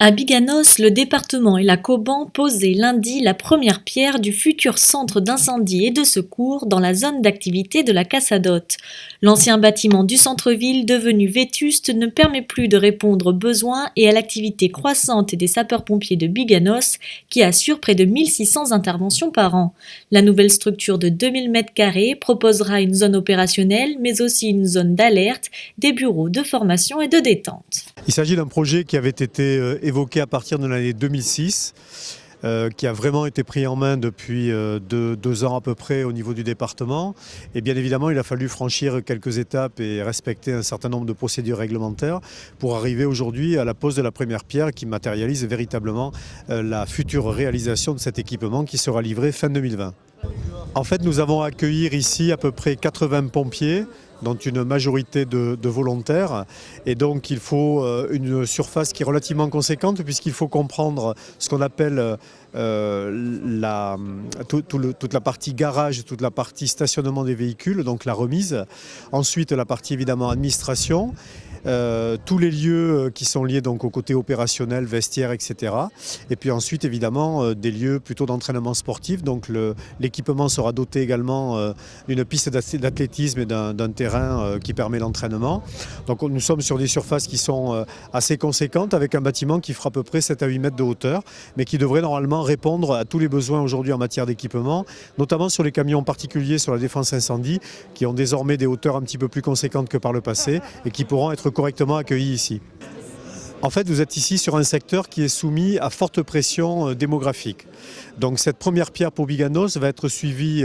À Biganos, le département et la Cauban posaient lundi la première pierre du futur centre d'incendie et de secours dans la zone d'activité de la Cassadotte. L'ancien bâtiment du centre-ville, devenu vétuste, ne permet plus de répondre aux besoins et à l'activité croissante des sapeurs-pompiers de Biganos, qui assurent près de 1600 interventions par an. La nouvelle structure de 2000 m² proposera une zone opérationnelle, mais aussi une zone d'alerte, des bureaux de formation et de détente. Il s'agit d'un projet qui avait été évoqué à partir de l'année 2006, qui a vraiment été pris en main depuis 2 ans à peu près au niveau du département. Et bien évidemment, il a fallu franchir quelques étapes et respecter un certain nombre de procédures réglementaires pour arriver aujourd'hui à la pose de la première pierre qui matérialise véritablement la future réalisation de cet équipement qui sera livré fin 2020. En fait, nous avons accueilli ici à peu près 80 pompiers, dont une majorité de volontaires. Et donc il faut une surface qui est relativement conséquente puisqu'il faut comprendre ce qu'on appelle toute la partie garage, toute la partie stationnement des véhicules, donc la remise. Ensuite la partie évidemment administration. Tous les lieux qui sont liés donc au côté opérationnel, vestiaire, etc. Et puis ensuite évidemment des lieux plutôt d'entraînement sportif. Donc l'équipement sera doté également d'une piste d'athlétisme et d'un terrain qui permet l'entraînement. Donc nous sommes sur des surfaces qui sont assez conséquentes avec un bâtiment qui fera à peu près 7 à 8 mètres de hauteur, mais qui devrait normalement répondre à tous les besoins aujourd'hui en matière d'équipement, notamment sur les camions particuliers sur la défense incendie, qui ont désormais des hauteurs un petit peu plus conséquentes que par le passé et qui pourront être correctement accueillis ici. En fait, vous êtes ici sur un secteur qui est soumis à forte pression démographique. Donc cette première pierre pour Biganos va être suivie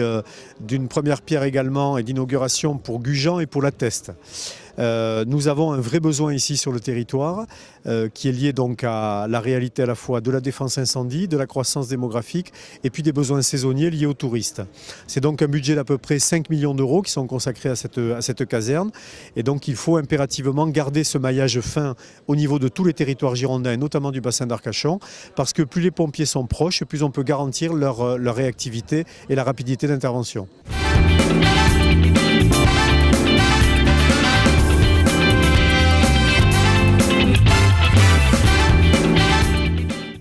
d'une première pierre également et d'inauguration pour Gujan et pour La Teste. Nous avons un vrai besoin ici sur le territoire qui est lié donc à la réalité à la fois de la défense incendie, de la croissance démographique et puis des besoins saisonniers liés aux touristes. C'est donc un budget d'à peu près 5 millions d'euros qui sont consacrés à cette caserne et donc il faut impérativement garder ce maillage fin au niveau de tous les territoires girondins et notamment du bassin d'Arcachon parce que plus les pompiers sont proches, plus on peut garantir leur réactivité et la rapidité d'intervention.